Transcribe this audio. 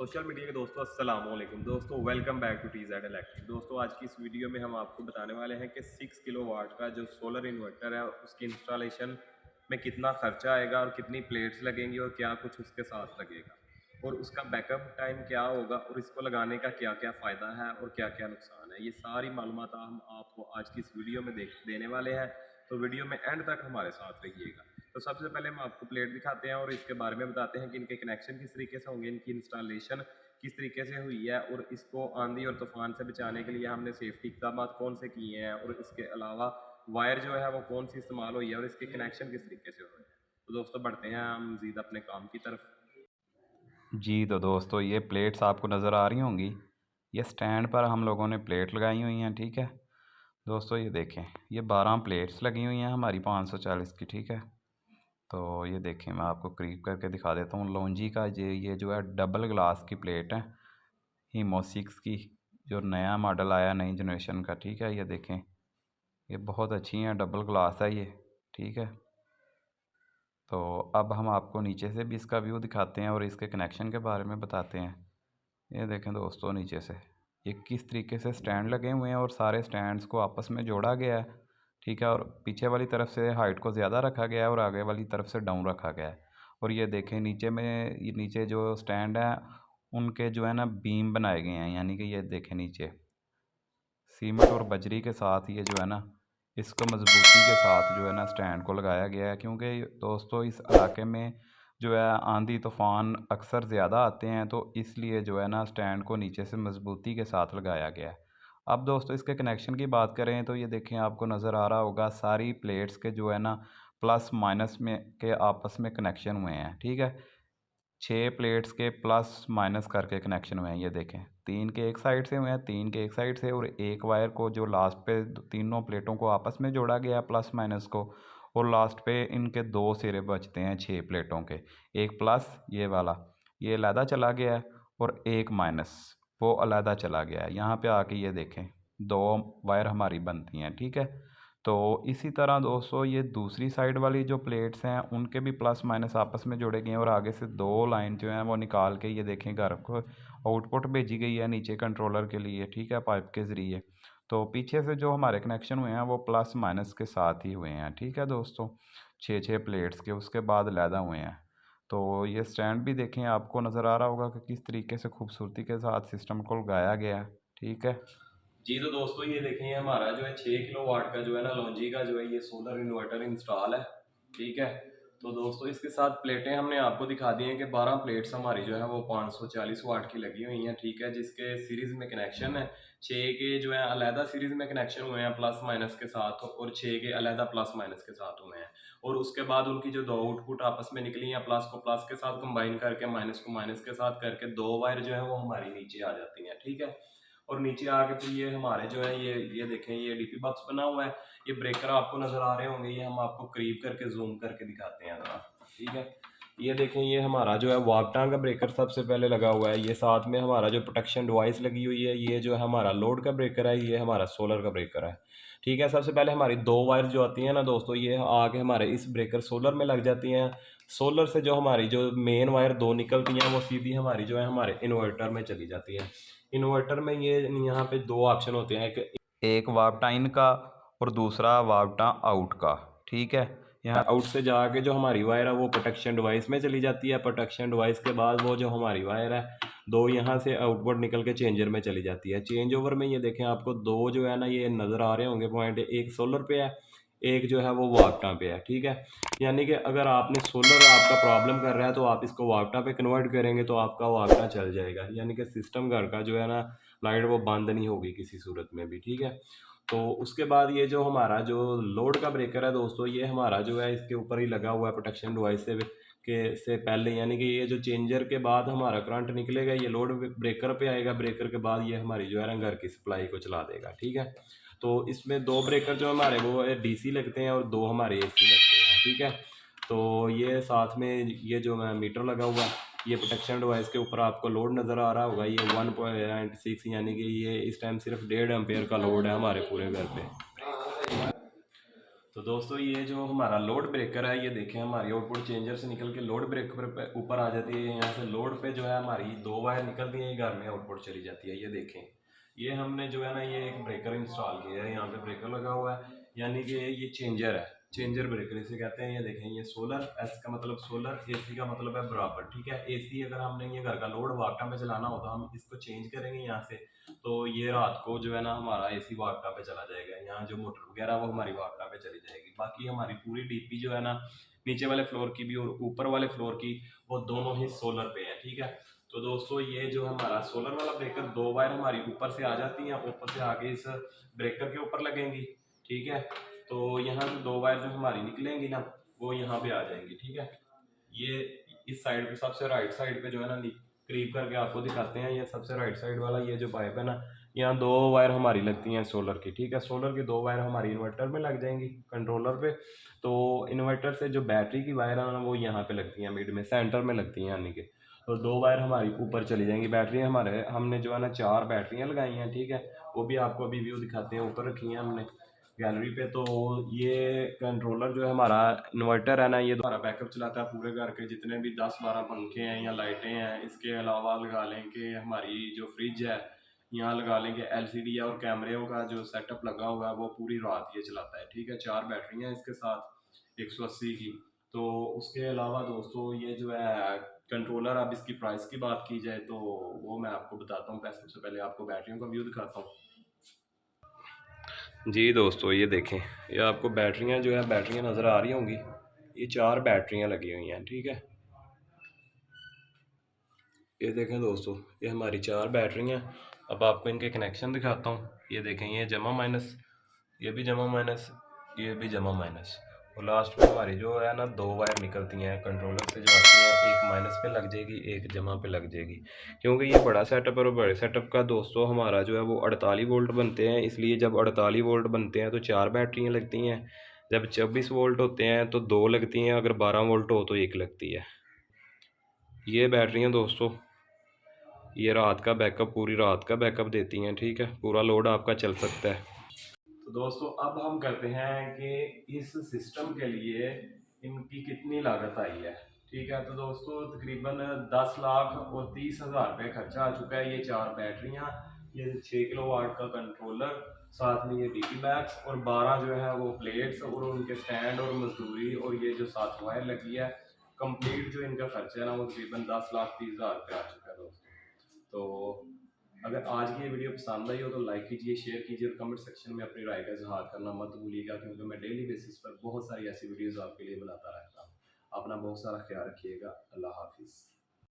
Social media के दोस्तों अस्सलाम वालेकुम दोस्तों, welcome back to TZ electric. दोस्तों आज की इस वीडियो में हम आपको बताने वाले हैं कि 6 किलो वाट का जो सोलर इन्वर्टर है उसकी इंस्टॉलेशन में कितना खर्चा आएगा और कितनी प्लेट्स लगेंगी और क्या कुछ उसके साथ लगेगा और उसका बैकअप टाइम क्या होगा और इसको लगाने का क्या क्या फ़ायदा है और क्या क्या नुकसान है। ये सारी मालूमात हम आपको आज की इस वीडियो में देने वाले हैं, तो वीडियो में एंड तक हमारे साथ रहिएगा। तो सबसे पहले हम आपको प्लेट दिखाते हैं और इसके बारे में बताते हैं कि इनके कनेक्शन किस तरीके से होंगे, इनकी इंस्टॉलेशन किस तरीके से हुई है और इसको आंधी और तूफान से बचाने के लिए हमने सेफ्टी इक़दाम कौन से किए हैं और इसके अलावा वायर जो है वो कौन सी इस्तेमाल हुई है और इसके कनेक्शन किस तरीके से हुए हैं। तो दोस्तों बढ़ते हैं हम मज़ीद अपने काम की तरफ। जी तो दोस्तों, ये प्लेट्स आपको नज़र आ रही होंगी। ये स्टैंड पर हम लोगों ने प्लेट लगाई हुई हैं, ठीक है दोस्तों। ये देखें, ये 12 प्लेट्स लगी हुई हैं हमारी 540 की, ठीक है। तो ये देखें, मैं आपको करीब करके दिखा देता हूँ। लॉन्जी का ये जो है डबल ग्लास की प्लेट है, हीमो 6 की, जो नया मॉडल आया नई जनरेशन का, ठीक है। ये देखें, ये बहुत अच्छी हैं, डबल ग्लास है ये, ठीक है। तो अब हम आपको नीचे से भी इसका व्यू दिखाते हैं और इसके कनेक्शन के बारे में बताते हैं। ये देखें दोस्तों, नीचे से ये किस तरीके से स्टैंड लगे हुए हैं और सारे स्टैंड्स को आपस में जोड़ा गया है, ठीक है। और पीछे वाली तरफ से हाइट को ज़्यादा रखा गया है और आगे वाली तरफ से डाउन रखा गया है। और ये देखें नीचे में, ये नीचे जो स्टैंड है उनके जो है ना बीम बनाए गए हैं, यानी कि ये देखें नीचे सीमेंट और बजरी के साथ ये जो है ना, इसको मजबूती के साथ जो है ना स्टैंड को लगाया गया है। क्योंकि दोस्तों इस इलाके में जो है आंधी तूफ़ान अक्सर ज़्यादा आते हैं, तो इसलिए जो है ना स्टैंड को नीचे से मजबूती के साथ लगाया गया है। अब दोस्तों इसके कनेक्शन की बात करें तो ये देखें, आपको नज़र आ रहा होगा सारी प्लेट्स के जो है ना प्लस माइनस में के आपस में कनेक्शन हुए हैं, ठीक है। 6 प्लेट्स के प्लस माइनस करके कनेक्शन हुए हैं। ये देखें, 3 के एक साइड से हुए हैं, 3 के एक साइड से, और एक वायर को जो लास्ट पे तीनों प्लेटों को आपस में जोड़ा गया है प्लस माइनस को। और लास्ट पे इनके 2 सिरे बचते हैं 6 प्लेटों के, एक प्लस ये वाला, ये अलहदा चला गया है, और एक माइनस वो अलहदा चला गया है। यहाँ पे आके ये देखें 2 वायर हमारी बनती हैं, ठीक है। तो इसी तरह दोस्तों ये दूसरी साइड वाली जो प्लेट्स हैं उनके भी प्लस माइनस आपस में जोड़े गए हैं, और आगे से 2 लाइन जो हैं वो निकाल के ये देखें घर को आउटपुट भेजी गई है नीचे कंट्रोलर के लिए, ठीक है, पाइप के ज़रिए। तो पीछे से जो हमारे कनेक्शन हुए हैं वो प्लस माइनस के साथ ही हुए हैं, ठीक है दोस्तों। 6 प्लेट्स के उसके बाद लैदा हुए हैं। तो ये स्टैंड भी देखें, आपको नज़र आ रहा होगा कि किस तरीके से खूबसूरती के साथ सिस्टम को लगाया गया है, ठीक है। जी तो दोस्तों ये देखें, ये हमारा जो है 6 किलो वाट का जो है ना लॉन्जी का जो है ये सोलर इन्वर्टर इंस्टॉल है, ठीक है। तो दोस्तों इसके साथ प्लेटें हमने आपको दिखा दी हैं कि 12 प्लेट्स हमारी जो है वो 540 वाट की लगी हुई हैं, ठीक है। जिसके सीरीज़ में कनेक्शन है 6 के जो है अलहदा सीरीज़ में कनेक्शन हुए हैं प्लस माइनस के साथ, और 6 के अलहदा प्लस माइनस के साथ हुए हैं। और उसके बाद उनकी जो 2 आउटपुट आपस में निकली हैं, प्लस को प्लस के साथ कंबाइन करके माइनस को माइनस के साथ करके 2 वायर जो है वो हमारी नीचे आ जाती हैं, ठीक है। और नीचे आके फिर ये हमारे जो है ये देखें, ये डीपी बॉक्स बना हुआ है। ये ब्रेकर आपको नज़र आ रहे होंगे, ये हम आपको करीब करके जूम करके दिखाते हैं ज़रा, ठीक है। ये देखें, ये हमारा जो है वापटा का ब्रेकर सबसे पहले लगा हुआ है। ये साथ में हमारा जो प्रोटेक्शन डिवाइस लगी हुई है, ये जो है हमारा लोड का ब्रेकर है, ये हमारा सोलर का ब्रेकर है, ठीक है। सबसे पहले हमारी 2 वायर जो आती हैं ना दोस्तों, ये आके हमारे इस ब्रेकर सोलर में लग जाती हैं। सोलर से जो हमारी जो मेन वायर 2 निकलती हैं वो सीधी हमारी जो है हमारे इन्वर्टर में चली जाती है। इन्वर्टर में ये यहाँ पे 2 ऑप्शन होते हैं, एक वापटा इन का और दूसरा वापटा आउट का, ठीक है। यहाँ आउट से जाके जो हमारी वायर है वो प्रोटेक्शन डिवाइस में चली जाती है। प्रोटेक्शन डिवाइस के बाद वो जो हमारी वायर है 2 यहाँ से आउटपुट निकल के चेंजर में चली जाती है। चेंज ओवर में ये देखें, आपको 2 जो है ना ये नज़र आ रहे होंगे पॉइंट, एक सोलर पे है, एक जो है वो वापटा पे है, ठीक है। यानी कि अगर आपने सोलर आपका प्रॉब्लम कर रहा है तो आप इसको वापटा पे कन्वर्ट करेंगे तो आपका वापटा चल जाएगा, यानी कि सिस्टम घर का जो है ना लाइट वो बंद नहीं होगी किसी सूरत में भी, ठीक है। तो उसके बाद ये जो हमारा जो लोड का ब्रेकर है दोस्तों, ये हमारा जो है इसके ऊपर ही लगा हुआ है प्रोटेक्शन डिवाइस से पहले, यानी कि ये जो चेंजर के बाद हमारा करंट निकलेगा ये लोड ब्रेकर पे आएगा, ब्रेकर के बाद ये हमारी जो है ना घर की सप्लाई को चला देगा, ठीक है। तो इसमें 2 ब्रेकर जो हमारे वो DC लगते हैं और 2 हमारे AC लगते हैं, ठीक है। तो ये साथ में ये जो मीटर लगा हुआ है, ये प्रोटेक्शन डिवाइस के ऊपर आपको लोड नज़र आ रहा होगा, ये 1.6, यानी कि ये इस टाइम सिर्फ 1.5 एम्पेयर का लोड है हमारे पूरे घर पे। तो तो दोस्तों ये जो हमारा लोड ब्रेकर है, ये देखें हमारी आउटपुट चेंजर से निकल के लोड ब्रेकर पे ऊपर आ जाती है। यहाँ से लोड पे जो है हमारी 2 वायर निकलती हैं, ये घर में आउटपुट चली जाती है। ये देखें, ये हमने जो है ना ये एक ब्रेकर इंस्टॉल किया है, यहाँ पे ब्रेकर लगा हुआ है, यानी कि ये चेंजर है, चेंजर ब्रेकर इसे कहते हैं। ये देखें, ये सोलर, एस का मतलब सोलर, एसी का मतलब है बराबर, ठीक है। एसी अगर हमने ये घर का लोड वाटा में चलाना हो तो हम इसको चेंज करेंगे यहाँ से, तो ये रात को जो है ना हमारा एसी वाटा पे चला जाएगा, यहाँ जो मोटर वगैरह वो हमारी वाटा पे चली जाएगी। बाकी हमारी पूरी डीपी जो है ना नीचे वाले फ्लोर की भी और ऊपर वाले फ्लोर की, वो दोनों ही सोलर पे है, ठीक है। तो दोस्तों ये जो हमारा सोलर वाला ब्रेकर, 2 वायर हमारी ऊपर से आ जाती हैं, ऊपर से आगे इस ब्रेकर के ऊपर लगेंगी, ठीक है। तो यहाँ से 2 वायर जो हमारी निकलेंगी ना वो यहाँ पे आ जाएंगी, ठीक है। ये इस साइड पे, सबसे राइट साइड पे जो है ना, करीब करके आपको दिखाते हैं, ये सबसे राइट साइड वाला ये जो पाइप है ना, यहाँ 2 वायर हमारी लगती हैं सोलर की, ठीक है। सोलर की 2 वायर हमारी इन्वर्टर में लग जाएंगी, कंट्रोलर पे। तो इन्वर्टर से जो बैटरी की वायर है ना वो यहाँ पे लगती हैं, मिड में, सेंटर में लगती हैं, यानी कि तो 2 वायर हमारी ऊपर चली जाएंगी। बैटरी हमारे, हमने जो है ना 4 बैटरियाँ लगाई हैं, ठीक है। वो भी आपको अभी व्यू दिखाते हैं, ऊपर रखी हैं हमने गैलरी पे। तो ये कंट्रोलर जो है हमारा इन्वर्टर है ना, ये हमारा बैकअप चलाता है पूरे घर के जितने भी 10-12 पंखे हैं या लाइटें हैं। इसके अलावा लगा लें कि हमारी जो फ्रिज है, यहाँ लगा लें कि एलसीडी और कैमरे का जो सेटअप लगा हुआ है वो पूरी रात ये चलाता है, ठीक है। 4 बैटरियाँ हैं इसके साथ 180 की। तो उसके अलावा दोस्तों ये जो है कंट्रोलर, अब इसकी प्राइस की बात की जाए तो वो मैं आपको बताता हूँ। सबसे पहले आपको बैटरियों का व्यू दिखाता हूँ। जी दोस्तों ये देखें, ये आपको बैटरियां जो है, बैटरियां नज़र आ रही होंगी, ये 4 बैटरियां लगी हुई हैं, ठीक है। ये देखें दोस्तों, ये हमारी 4 बैटरियां। अब आपको इनके कनेक्शन दिखाता हूँ। ये देखें, ये जमा माइनस, ये भी जमा माइनस, ये भी जमा माइनस, और लास्ट में हमारी जो है ना 2 वायर निकलती हैं कंट्रोलर से जो आती हैं, एक माइनस पे लग जाएगी, एक जमा पे लग जाएगी। क्योंकि ये बड़ा सेटअप है और बड़े सेटअप का दोस्तों हमारा जो है वो 48 वोल्ट बनते हैं, इसलिए जब 48 वोल्ट बनते हैं तो 4 बैटरियाँ लगती हैं। जब 24 वोल्ट होते हैं तो 2 लगती हैं, अगर 12 वोल्ट हो तो 1 लगती है। ये बैटरियाँ दोस्तों ये रात का बैकअप, पूरी रात का बैकअप देती हैं, ठीक है। पूरा लोड आपका चल सकता है। तो दोस्तों अब हम करते हैं कि इस सिस्टम के लिए इनकी कितनी लागत आई है, ठीक है। तो दोस्तों तकरीबन 10,30,000 रुपये खर्चा आ चुका है। ये 4 बैटरियाँ, ये 6 किलो वाट का कंट्रोलर, साथ में ये डीपी बैग्स और 12 जो है वो प्लेट्स और उनके स्टैंड और मजदूरी और ये जो 7 वायर लगी है, कंप्लीट जो इनका खर्चा है ना वो तकरीबन 10,30,000 रुपये आ चुका है दोस्तों। तो अगर आज की ये वीडियो पसंद आई हो तो लाइक कीजिए, शेयर कीजिए और कमेंट सेक्शन में अपनी राय का इजहार करना मत भूलिएगा, क्योंकि मैं डेली बेसिस पर बहुत सारी ऐसी वीडियोस आपके लिए बनाता रहता हूँ। अपना बहुत सारा ख्याल रखिएगा। अल्लाह हाफिज़।